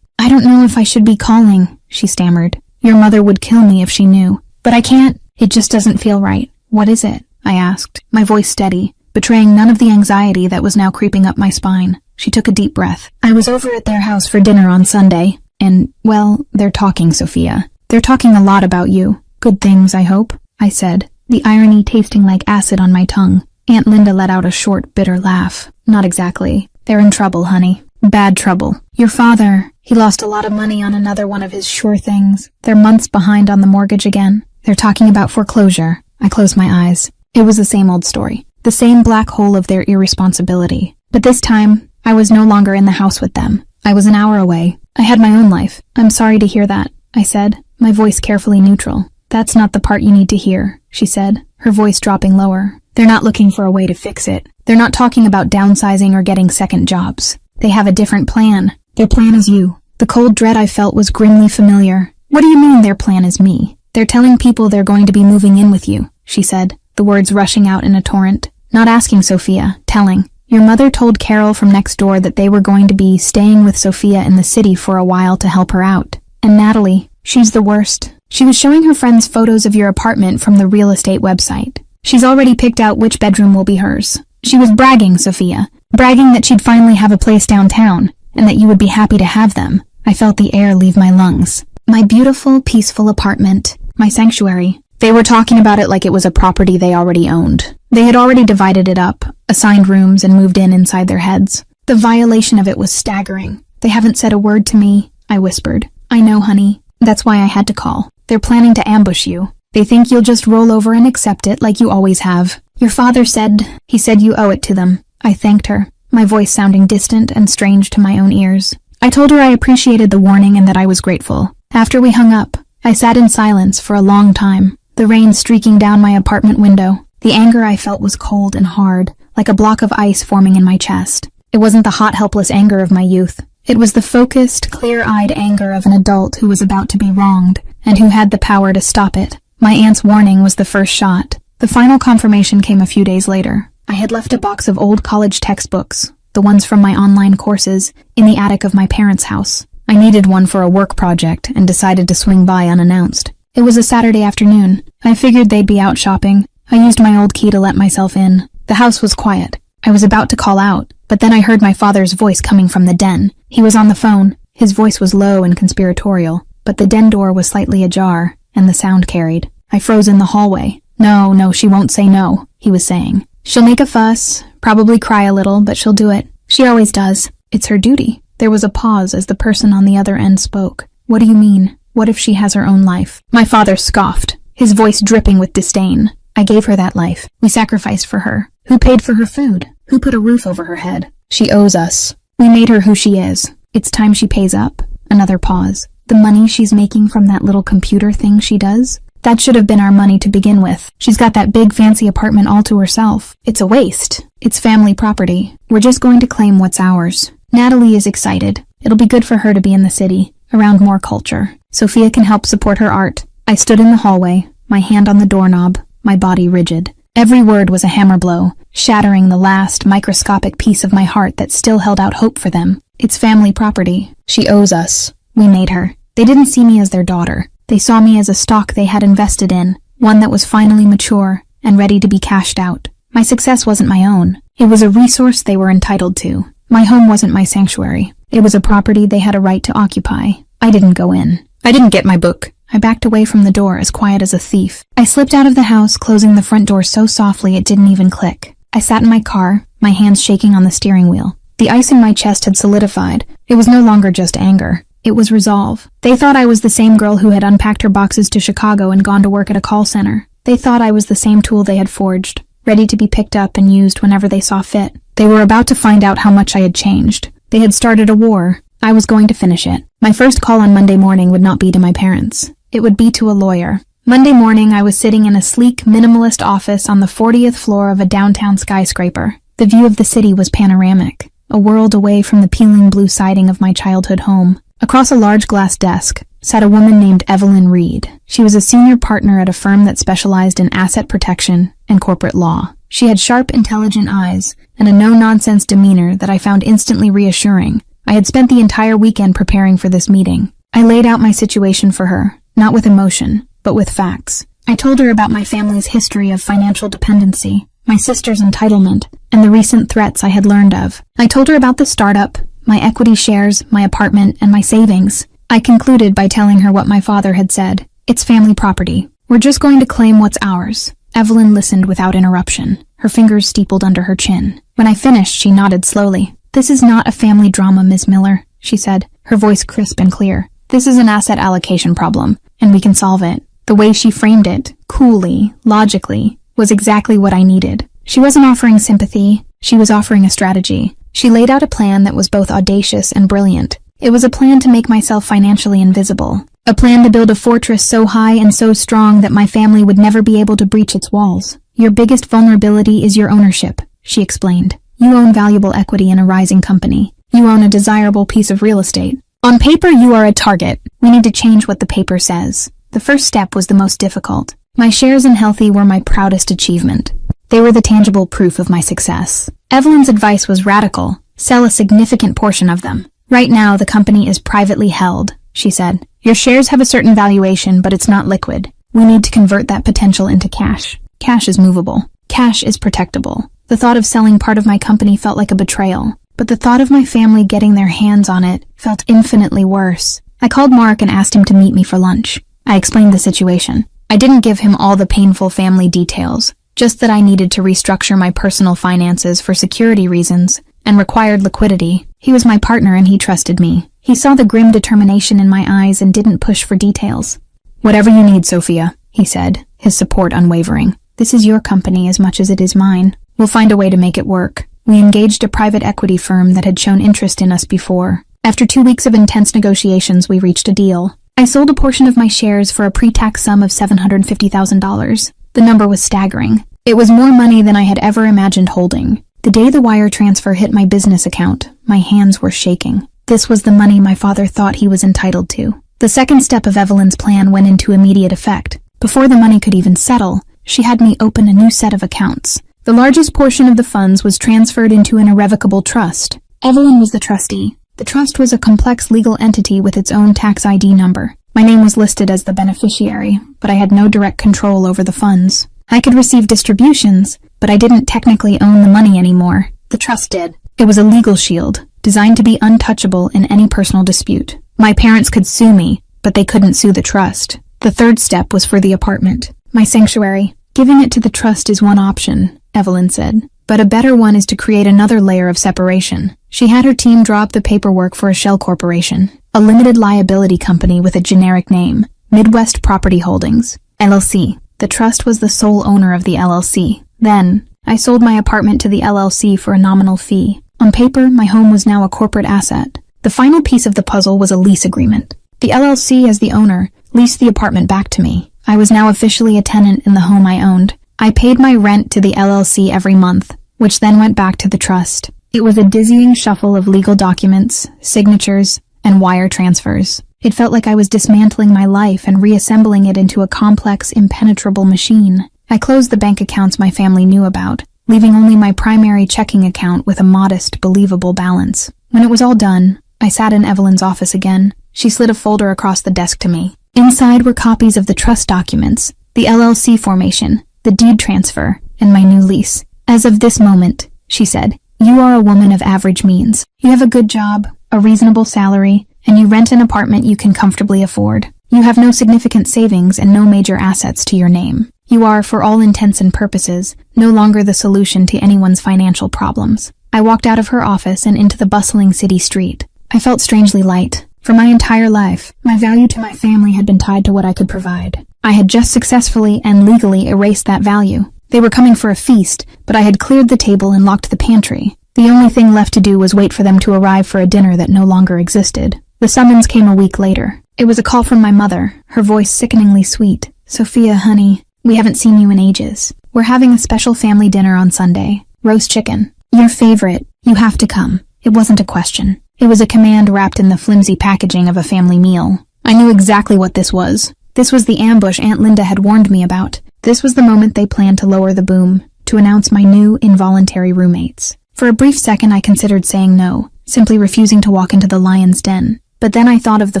I don't know if I should be calling," she stammered. "Your mother would kill me if she knew. But I can't. It just doesn't feel right." "What is it?" I asked, my voice steady, betraying none of the anxiety that was now creeping up my spine. She took a deep breath. "I was over at their house for dinner on Sunday, and, well, they're talking, Sophia. They're talking a lot about you. Good things, I hope," I said, the irony tasting like acid on my tongue. Aunt Linda let out a short, bitter laugh. "Not exactly. They're in trouble, honey. Bad trouble. Your father, he lost a lot of money on another one of his sure things. They're months behind on the mortgage again. They're talking about foreclosure." I closed my eyes. It was the same old story. The same black hole of their irresponsibility. But this time, I was no longer in the house with them. I was an hour away. I had my own life. "I'm sorry to hear that," I said, my voice carefully neutral. "That's not the part you need to hear," she said, her voice dropping lower. "They're not looking for a way to fix it. They're not talking about downsizing or getting second jobs. They have a different plan. Their plan is you." The cold dread I felt was grimly familiar. "What do you mean their plan is me?" "They're telling people they're going to be moving in with you," she said, the words rushing out in a torrent. "Not asking, Sophia, telling. Your mother told Carol from next door that they were going to be staying with Sophia in the city for a while to help her out. And Natalie, she's the worst. She was showing her friends photos of your apartment from the real estate website. She's already picked out which bedroom will be hers. She was bragging, Sophia, bragging that she'd finally have a place downtown, and that you would be happy to have them." I felt the air leave my lungs. My beautiful, peaceful apartment, my sanctuary. They were talking about it like it was a property they already owned. They had already divided it up, assigned rooms, and moved in inside their heads. The violation of it was staggering. "They haven't said a word to me," I whispered. "I know, honey. That's why I had to call. They're planning to ambush you. They think you'll just roll over and accept it like you always have. Your father said you owe it to them." I thanked her, my voice sounding distant and strange to my own ears. I told her I appreciated the warning and that I was grateful. After we hung up, I sat in silence for a long time, the rain streaking down my apartment window. The anger I felt was cold and hard, like a block of ice forming in my chest. It wasn't the hot, helpless anger of my youth. It was the focused, clear-eyed anger of an adult who was about to be wronged, and who had the power to stop it. My aunt's warning was the first shot. The final confirmation came a few days later. I had left a box of old college textbooks, the ones from my online courses, in the attic of my parents' house. I needed one for a work project and decided to swing by unannounced. It was a Saturday afternoon. I figured they'd be out shopping. I used my old key to let myself in. The house was quiet. I was about to call out, but then I heard my father's voice coming from the den. He was on the phone. His voice was low and conspiratorial, but the den door was slightly ajar, and the sound carried. I froze in the hallway. No, she won't say no," he was saying. "She'll make a fuss, probably cry a little, but she'll do it. She always does. It's her duty." There was a pause as the person on the other end spoke. "What do you mean? What if she has her own life?" My father scoffed, his voice dripping with disdain. "I gave her that life. We sacrificed for her. Who paid for her food? Who put a roof over her head? She owes us. We made her who she is. It's time she pays up." Another pause. "The money she's making from that little computer thing she does? That should have been our money to begin with. She's got that big fancy apartment all to herself. It's a waste. It's family property. We're just going to claim what's ours." Natalie is excited. It'll be good for her to be in the city, around more culture. Sophia can help support her art. I stood in the hallway, my hand on the doorknob, my body rigid. Every word was a hammer blow, shattering the last microscopic piece of my heart that still held out hope for them. It's family property. She owes us. We made her. They didn't see me as their daughter. They saw me as a stock they had invested in, one that was finally mature and ready to be cashed out. My success wasn't my own. It was a resource they were entitled to. My home wasn't my sanctuary. It was a property they had a right to occupy. I didn't go in. I didn't get my book. I backed away from the door as quiet as a thief. I slipped out of the house, closing the front door so softly it didn't even click. I sat in my car, my hands shaking on the steering wheel. The ice in my chest had solidified. It was no longer just anger. It was resolve. They thought I was the same girl who had unpacked her boxes to Chicago and gone to work at a call center. They thought I was the same tool they had forged, ready to be picked up and used whenever they saw fit. They were about to find out how much I had changed. They had started a war. I was going to finish it. My first call on Monday morning would not be to my parents. It would be to a lawyer. Monday morning, I was sitting in a sleek, minimalist office on the 40th floor of a downtown skyscraper. The view of the city was panoramic, a world away from the peeling blue siding of my childhood home. Across a large glass desk sat a woman named Evelyn Reed. She was a senior partner at a firm that specialized in asset protection and corporate law. She had sharp, intelligent eyes and a no-nonsense demeanor that I found instantly reassuring. I had spent the entire weekend preparing for this meeting. I laid out my situation for her, not with emotion, but with facts. I told her about my family's history of financial dependency, my sister's entitlement, and the recent threats I had learned of. I told her about the startup, my equity shares, my apartment, and my savings. I concluded by telling her what my father had said. It's family property. We're just going to claim what's ours. Evelyn listened without interruption, her fingers steepled under her chin. When I finished, she nodded slowly. This is not a family drama, Ms. Miller, she said, her voice crisp and clear. This is an asset allocation problem, and we can solve it. The way she framed it, coolly, logically, was exactly what I needed. She wasn't offering sympathy. She was offering a strategy. She laid out a plan that was both audacious and brilliant. It was a plan to make myself financially invisible. A plan to build a fortress so high and so strong that my family would never be able to breach its walls. Your biggest vulnerability is your ownership, she explained. You own valuable equity in a rising company. You own a desirable piece of real estate. On paper, you are a target. We need to change what the paper says. The first step was the most difficult. My shares in Healthy were my proudest achievement. They were the tangible proof of my success. Evelyn's advice was radical. Sell a significant portion of them. Right now, the company is privately held, she said. Your shares have a certain valuation, but it's not liquid. We need to convert that potential into cash. Cash is movable. Cash is protectable. The thought of selling part of my company felt like a betrayal, but the thought of my family getting their hands on it felt infinitely worse. I called Mark and asked him to meet me for lunch. I explained the situation. I didn't give him all the painful family details, just that I needed to restructure my personal finances for security reasons and required liquidity. He was my partner and he trusted me. He saw the grim determination in my eyes and didn't push for details. Whatever you need, Sophia, he said, his support unwavering. This is your company as much as it is mine. We'll find a way to make it work. We engaged a private equity firm that had shown interest in us before. After 2 weeks of intense negotiations, we reached a deal. I sold a portion of my shares for a pre-tax sum of $750,000. The number was staggering. It was more money than I had ever imagined holding. The day the wire transfer hit my business account, my hands were shaking. This was the money my father thought he was entitled to. The second step of Evelyn's plan went into immediate effect. Before the money could even settle, she had me open a new set of accounts. The largest portion of the funds was transferred into an irrevocable trust. Evelyn was the trustee. The trust was a complex legal entity with its own tax ID number. My name was listed as the beneficiary, but I had no direct control over the funds. I could receive distributions, but I didn't technically own the money anymore. The trust did. It was a legal shield, designed to be untouchable in any personal dispute. My parents could sue me, but they couldn't sue the trust. The third step was for the apartment, my sanctuary. Giving it to the trust is one option, Evelyn said, but a better one is to create another layer of separation. She had her team draw up the paperwork for a shell corporation, a limited liability company with a generic name, Midwest Property Holdings, LLC. The trust was the sole owner of the LLC. Then, I sold my apartment to the LLC for a nominal fee. On paper, my home was now a corporate asset. The final piece of the puzzle was a lease agreement. The LLC, as the owner, leased the apartment back to me. I was now officially a tenant in the home I owned. I paid my rent to the LLC every month, which then went back to the trust. It was a dizzying shuffle of legal documents, signatures, and wire transfers. It felt like I was dismantling my life and reassembling it into a complex, impenetrable machine. I closed the bank accounts my family knew about, leaving only my primary checking account with a modest, believable balance. When it was all done, I sat in Evelyn's office again. She slid a folder across the desk to me. Inside were copies of the trust documents, the LLC formation, the deed transfer, and my new lease. As of this moment, she said, you are a woman of average means. You have a good job, a reasonable salary, and you rent an apartment you can comfortably afford. You have no significant savings and no major assets to your name. You are, for all intents and purposes, no longer the solution to anyone's financial problems. I walked out of her office and into the bustling city street. I felt strangely light. For my entire life, my value to my family had been tied to what I could provide. I had just successfully and legally erased that value. They were coming for a feast, but I had cleared the table and locked the pantry. The only thing left to do was wait for them to arrive for a dinner that no longer existed. The summons came a week later. It was a call from my mother, her voice sickeningly sweet. Sophia, honey, we haven't seen you in ages. We're having a special family dinner on Sunday. Roast chicken. Your favorite. You have to come. It wasn't a question. It was a command wrapped in the flimsy packaging of a family meal. I knew exactly what this was. This was the ambush Aunt Linda had warned me about. This was the moment they planned to lower the boom, to announce my new involuntary roommates. For a brief second I considered saying no, simply refusing to walk into the lion's den. But then I thought of the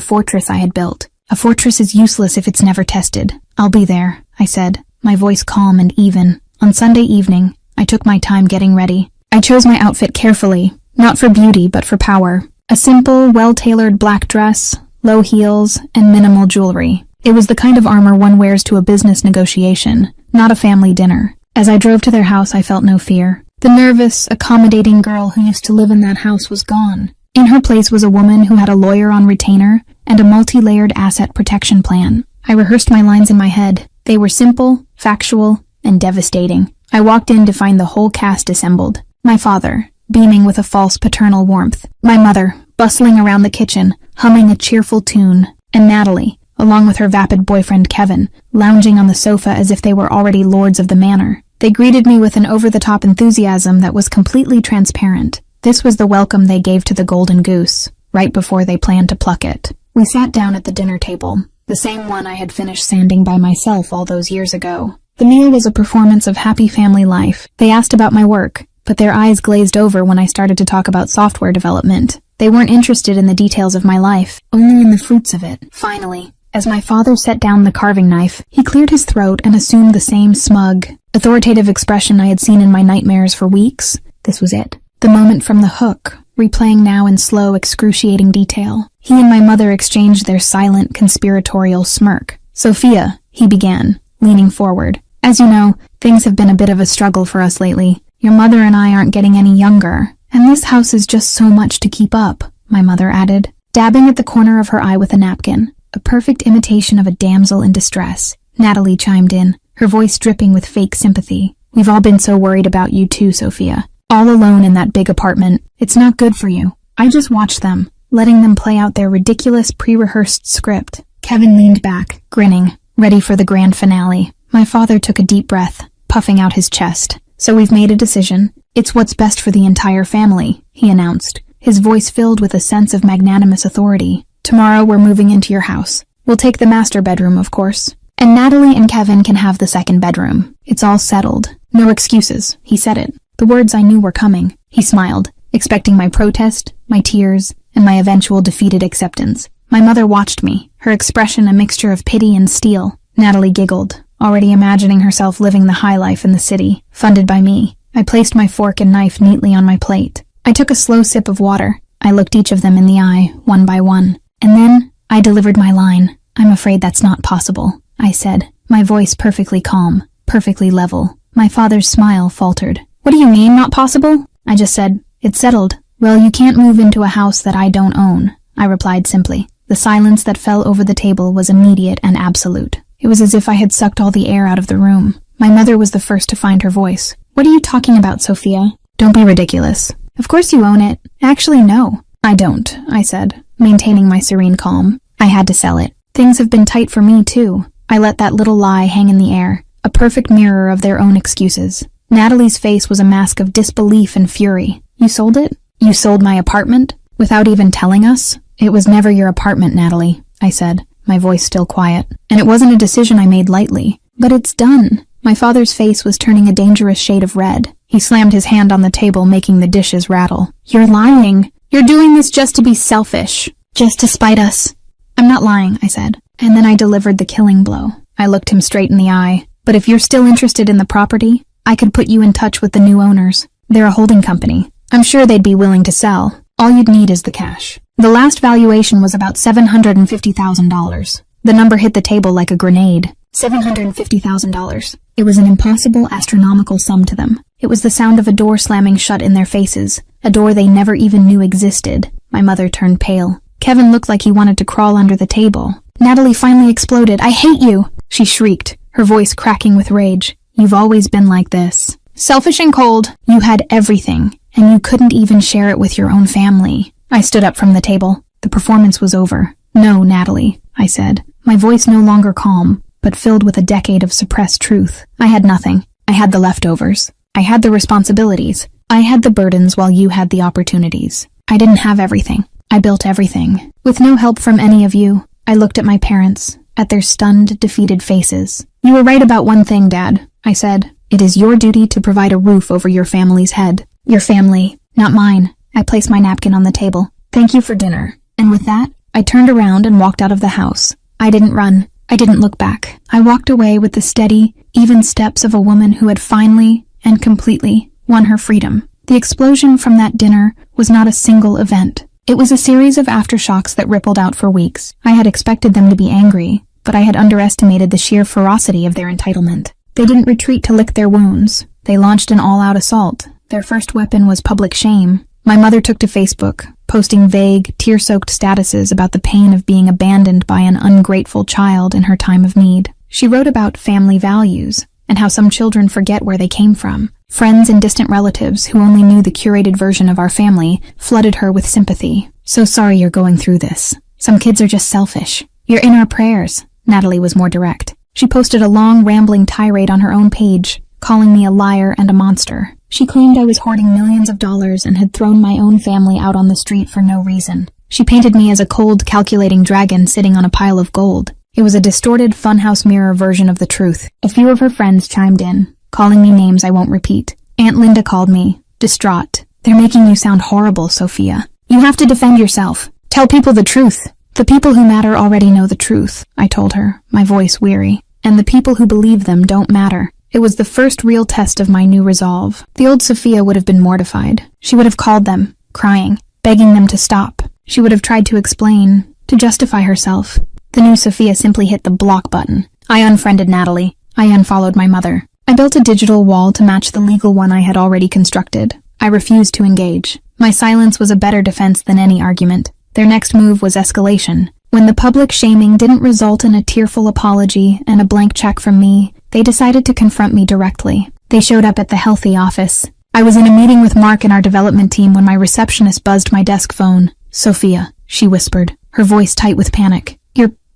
fortress I had built. A fortress is useless if it's never tested. I'll be there, I said, my voice calm and even. On Sunday evening, I took my time getting ready. I chose my outfit carefully, not for beauty but for power. A simple, well-tailored black dress, low heels, and minimal jewelry. It was the kind of armor one wears to a business negotiation, not a family dinner. As I drove to their house, I felt no fear. The nervous, accommodating girl who used to live in that house was gone. In her place was a woman who had a lawyer on retainer and a multi-layered asset protection plan. I rehearsed my lines in my head. They were simple, factual, and devastating. I walked in to find the whole cast assembled. My father, beaming with a false paternal warmth. My mother, bustling around the kitchen, humming a cheerful tune. And Natalie, along with her vapid boyfriend Kevin, lounging on the sofa as if they were already lords of the manor. They greeted me with an over-the-top enthusiasm that was completely transparent. This was the welcome they gave to the golden goose, right before they planned to pluck it. We sat down at the dinner table, the same one I had finished sanding by myself all those years ago. The meal was a performance of happy family life. They asked about my work, but their eyes glazed over when I started to talk about software development. They weren't interested in the details of my life, only in the fruits of it. Finally, as my father set down the carving knife, he cleared his throat and assumed the same smug, authoritative expression I had seen in my nightmares for weeks. This was it. The moment from the hook, replaying now in slow, excruciating detail. He and my mother exchanged their silent, conspiratorial smirk. Sophia, he began, leaning forward. As you know, things have been a bit of a struggle for us lately. Your mother and I aren't getting any younger, and this house is just so much to keep up, my mother added, dabbing at the corner of her eye with a napkin, a perfect imitation of a damsel in distress. Natalie chimed in, her voice dripping with fake sympathy. We've all been so worried about you too, Sophia. All alone in that big apartment. It's not good for you. I just watched them, letting them play out their ridiculous pre-rehearsed script. Kevin leaned back, grinning, ready for the grand finale. My father took a deep breath, puffing out his chest. So we've made a decision. It's what's best for the entire family, he announced, his voice filled with a sense of magnanimous authority. Tomorrow we're moving into your house. We'll take the master bedroom, of course. And Natalie and Kevin can have the second bedroom. It's all settled. No excuses. He said it. The words I knew were coming. He smiled, expecting my protest, my tears, and my eventual defeated acceptance. My mother watched me, her expression a mixture of pity and steel. Natalie giggled, already imagining herself living the high life in the city, funded by me. I placed my fork and knife neatly on my plate. I took a slow sip of water. I looked each of them in the eye, one by one. And then, I delivered my line. I'm afraid that's not possible, I said, my voice perfectly calm, perfectly level. My father's smile faltered. What do you mean, not possible? I just said, it's settled. Well, you can't move into a house that I don't own, I replied simply. The silence that fell over the table was immediate and absolute. It was as if I had sucked all the air out of the room. My mother was the first to find her voice. What are you talking about, Sophia? Don't be ridiculous. Of course you own it. Actually, no. I don't, I said, maintaining my serene calm. I had to sell it. Things have been tight for me, too. I let that little lie hang in the air, a perfect mirror of their own excuses. Natalie's face was a mask of disbelief and fury. You sold it? You sold my apartment? Without even telling us? It was never your apartment, Natalie, I said, my voice still quiet. And it wasn't a decision I made lightly. But it's done. My father's face was turning a dangerous shade of red. He slammed his hand on the table, making the dishes rattle. You're lying. You're doing this just to be selfish. Just to spite us. I'm not lying, I said. And then I delivered the killing blow. I looked him straight in the eye. But if you're still interested in the property, I could put you in touch with the new owners. They're a holding company. I'm sure they'd be willing to sell. All you'd need is the cash. The last valuation was about $750,000. The number hit the table like a grenade. $750,000. It was an impossible astronomical sum to them. It was the sound of a door slamming shut in their faces, a door they never even knew existed. My mother turned pale. Kevin looked like he wanted to crawl under the table. Natalie finally exploded. "I hate you!" she shrieked, her voice cracking with rage. "You've always been like this. Selfish and cold. You had everything, and you couldn't even share it with your own family." I stood up from the table. The performance was over. "No, Natalie," I said, my voice no longer calm, but filled with a decade of suppressed truth. I had nothing. I had the leftovers. I had the responsibilities. I had the burdens while you had the opportunities. I didn't have everything. I built everything. With no help from any of you. I looked at my parents, at their stunned, defeated faces. "You were right about one thing, Dad," I said. "It is your duty to provide a roof over your family's head. Your family, not mine." I placed my napkin on the table. "Thank you for dinner." And with that, I turned around and walked out of the house. I didn't run. I didn't look back. I walked away with the steady, even steps of a woman who had finally and completely won her freedom. The explosion from that dinner was not a single event. It was a series of aftershocks that rippled out for weeks. I had expected them to be angry, but I had underestimated the sheer ferocity of their entitlement. They didn't retreat to lick their wounds. They launched an all-out assault. Their first weapon was public shame. My mother took to Facebook, posting vague, tear-soaked statuses about the pain of being abandoned by an ungrateful child in her time of need. She wrote about family values and how some children forget where they came from. Friends and distant relatives who only knew the curated version of our family flooded her with sympathy. "So sorry you're going through this. Some kids are just selfish. You're in our prayers." Natalie was more direct. She posted a long, rambling tirade on her own page, calling me a liar and a monster. She claimed I was hoarding millions of dollars and had thrown my own family out on the street for no reason. She painted me as a cold, calculating dragon sitting on a pile of gold. It was a distorted, funhouse mirror version of the truth. A few of her friends chimed in, calling me names I won't repeat. Aunt Linda called me, distraught. "They're making you sound horrible, Sophia. You have to defend yourself. Tell people the truth." "The people who matter already know the truth," I told her, my voice weary. "And the people who believe them don't matter." It was the first real test of my new resolve. The old Sophia would have been mortified. She would have called them, crying, begging them to stop. She would have tried to explain, to justify herself. The new Sophia simply hit the block button. I unfriended Natalie. I unfollowed my mother. I built a digital wall to match the legal one I had already constructed. I refused to engage. My silence was a better defense than any argument. Their next move was escalation. When the public shaming didn't result in a tearful apology and a blank check from me, they decided to confront me directly. They showed up at the Healthy office. I was in a meeting with Mark and our development team when my receptionist buzzed my desk phone. "Sophia," she whispered, her voice tight with panic.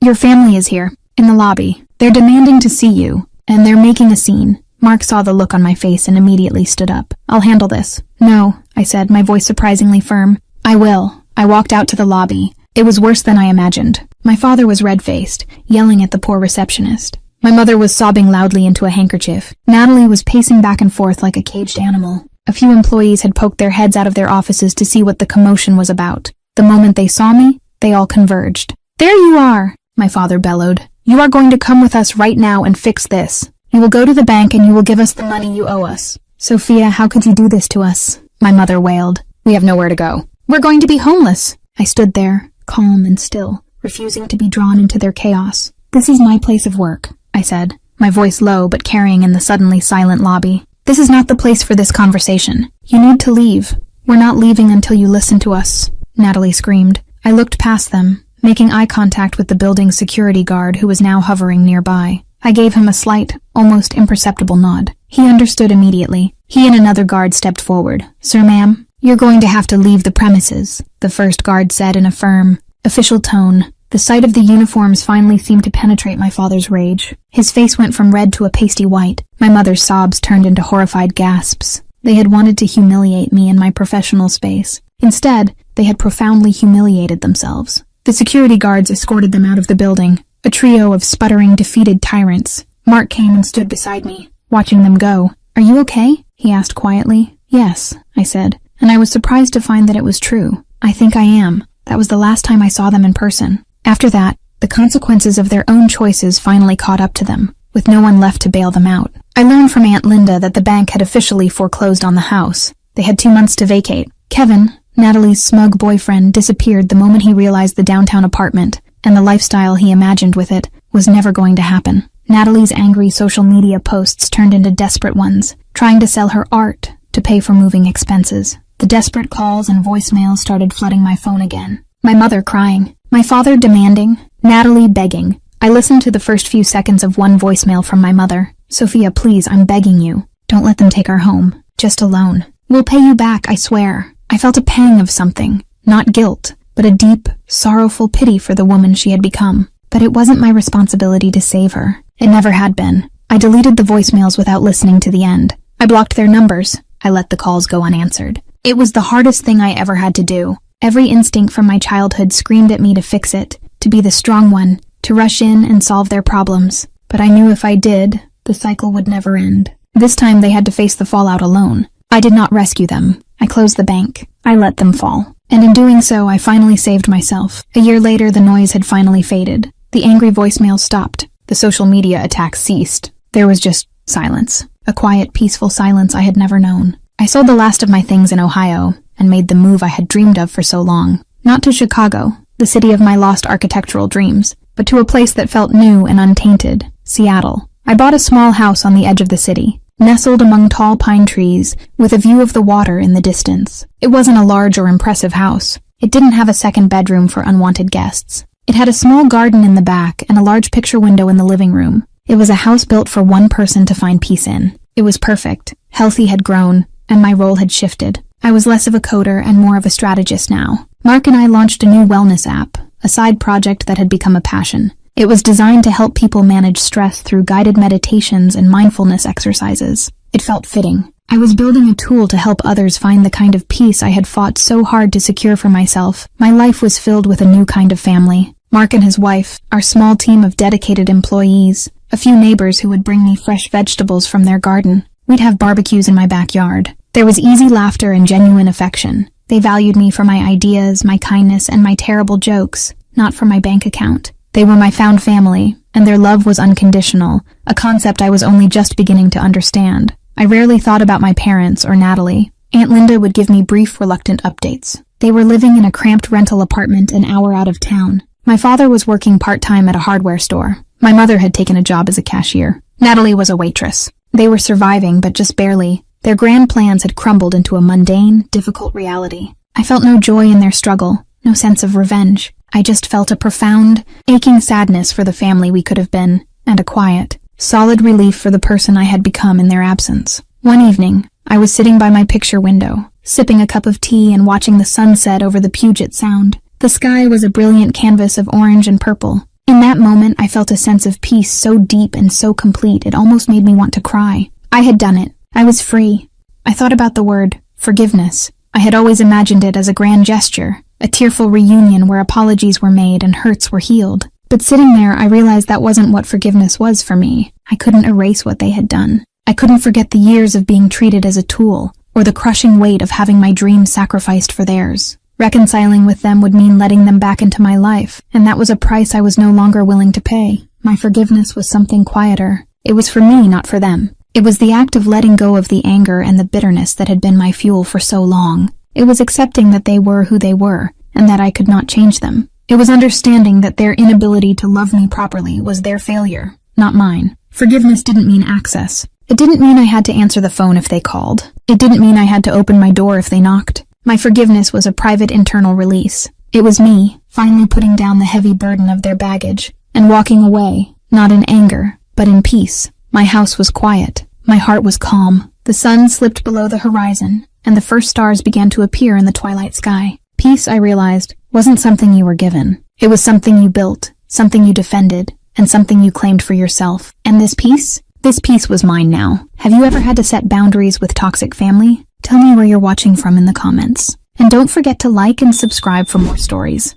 Your family is here, in the lobby. They're demanding to see you, and they're making a scene." Mark saw the look on my face and immediately stood up. "I'll handle this." "No," I said, my voice surprisingly firm. "I will." I walked out to the lobby. It was worse than I imagined. My father was red-faced, yelling at the poor receptionist. My mother was sobbing loudly into a handkerchief. Natalie was pacing back and forth like a caged animal. A few employees had poked their heads out of their offices to see what the commotion was about. The moment they saw me, they all converged. "There you are!" my father bellowed. "You are going to come with us right now and fix this. You will go to the bank and you will give us the money you owe us." "Sophia, how could you do this to us?" my mother wailed. "We have nowhere to go. We're going to be homeless." I stood there, calm and still, refusing to be drawn into their chaos. "This is my place of work," I said, my voice low but carrying in the suddenly silent lobby. "This is not the place for this conversation. You need to leave. We're not leaving until you listen to us," Natalie screamed. I looked past them, making eye contact with the building's security guard who was now hovering nearby. I gave him a slight, almost imperceptible nod. He understood immediately. He and another guard stepped forward. "Sir, ma'am, you're going to have to leave the premises," the first guard said in a firm, official tone. The sight of the uniforms finally seemed to penetrate my father's rage. His face went from red to a pasty white. My mother's sobs turned into horrified gasps. They had wanted to humiliate me in my professional space. Instead, they had profoundly humiliated themselves. The security guards escorted them out of the building, a trio of sputtering, defeated tyrants. Mark came and stood beside me, watching them go. "Are you okay?" he asked quietly. "Yes," I said, and I was surprised to find that it was true. "I think I am. That was the last time I saw them in person." After that, the consequences of their own choices finally caught up to them, with no one left to bail them out. I learned from Aunt Linda that the bank had officially foreclosed on the house. They had 2 months to vacate. Kevin, Natalie's smug boyfriend, disappeared the moment he realized the downtown apartment, and the lifestyle he imagined with it, was never going to happen. Natalie's angry social media posts turned into desperate ones, trying to sell her art to pay for moving expenses. The desperate calls and voicemails started flooding my phone again. My mother crying, my father demanding, Natalie begging. I listened to the first few seconds of one voicemail from my mother. "Sophia, please, I'm begging you. Don't let them take our home. Just a loan. We'll pay you back, I swear." I felt a pang of something, not guilt, but a deep, sorrowful pity for the woman she had become. But it wasn't my responsibility to save her. It never had been. I deleted the voicemails without listening to the end. I blocked their numbers. I let the calls go unanswered. It was the hardest thing I ever had to do. Every instinct from my childhood screamed at me to fix it, to be the strong one, to rush in and solve their problems. But I knew if I did, the cycle would never end. This time they had to face the fallout alone. I did not rescue them. I closed the bank. I let them fall. And in doing so, I finally saved myself. A year later, the noise had finally faded. The angry voicemails stopped. The social media attacks ceased. There was just silence. A quiet, peaceful silence I had never known. I sold the last of my things in Ohio and made the move I had dreamed of for so long. Not to Chicago, the city of my lost architectural dreams, but to a place that felt new and untainted, Seattle. I bought a small house on the edge of the city, nestled among tall pine trees, with a view of the water in the distance. It wasn't a large or impressive house. It didn't have a second bedroom for unwanted guests. It had a small garden in the back and a large picture window in the living room. It was a house built for one person to find peace in. It was perfect. Healthy had grown, and my role had shifted. I was less of a coder and more of a strategist now. Mark and I launched a new wellness app, a side project that had become a passion. It was designed to help people manage stress through guided meditations and mindfulness exercises. It felt fitting. I was building a tool to help others find the kind of peace I had fought so hard to secure for myself. My life was filled with a new kind of family. Mark and his wife, our small team of dedicated employees, a few neighbors who would bring me fresh vegetables from their garden. We'd have barbecues in my backyard. There was easy laughter and genuine affection. They valued me for my ideas, my kindness, and my terrible jokes, not for my bank account. They were my found family, and their love was unconditional, a concept I was only just beginning to understand. I rarely thought about my parents or Natalie. Aunt Linda would give me brief, reluctant updates. They were living in a cramped rental apartment an hour out of town. My father was working part-time at a hardware store. My mother had taken a job as a cashier. Natalie was a waitress. They were surviving, but just barely. Their grand plans had crumbled into a mundane, difficult reality. I felt no joy in their struggle, no sense of revenge. I just felt a profound, aching sadness for the family we could have been, and a quiet, solid relief for the person I had become in their absence. One evening, I was sitting by my picture window, sipping a cup of tea and watching the sunset over the Puget Sound. The sky was a brilliant canvas of orange and purple. In that moment, I felt a sense of peace so deep and so complete it almost made me want to cry. I had done it. I was free. I thought about the word forgiveness. I had always imagined it as a grand gesture, a tearful reunion where apologies were made and hurts were healed. But sitting there, I realized that wasn't what forgiveness was for me. I couldn't erase what they had done. I couldn't forget the years of being treated as a tool, or the crushing weight of having my dreams sacrificed for theirs. Reconciling with them would mean letting them back into my life, and that was a price I was no longer willing to pay. My forgiveness was something quieter. It was for me, not for them. It was the act of letting go of the anger and the bitterness that had been my fuel for so long. It was accepting that they were who they were, and that I could not change them. It was understanding that their inability to love me properly was their failure, not mine. Forgiveness didn't mean access. It didn't mean I had to answer the phone if they called. It didn't mean I had to open my door if they knocked. My forgiveness was a private internal release. It was me, finally putting down the heavy burden of their baggage, and walking away, not in anger, but in peace. My house was quiet. My heart was calm. The sun slipped below the horizon, and the first stars began to appear in the twilight sky. Peace, I realized, wasn't something you were given. It was something you built, something you defended, and something you claimed for yourself. And this peace was mine now. Have you ever had to set boundaries with toxic family? Tell me where you're watching from in the comments. And don't forget to like and subscribe for more stories.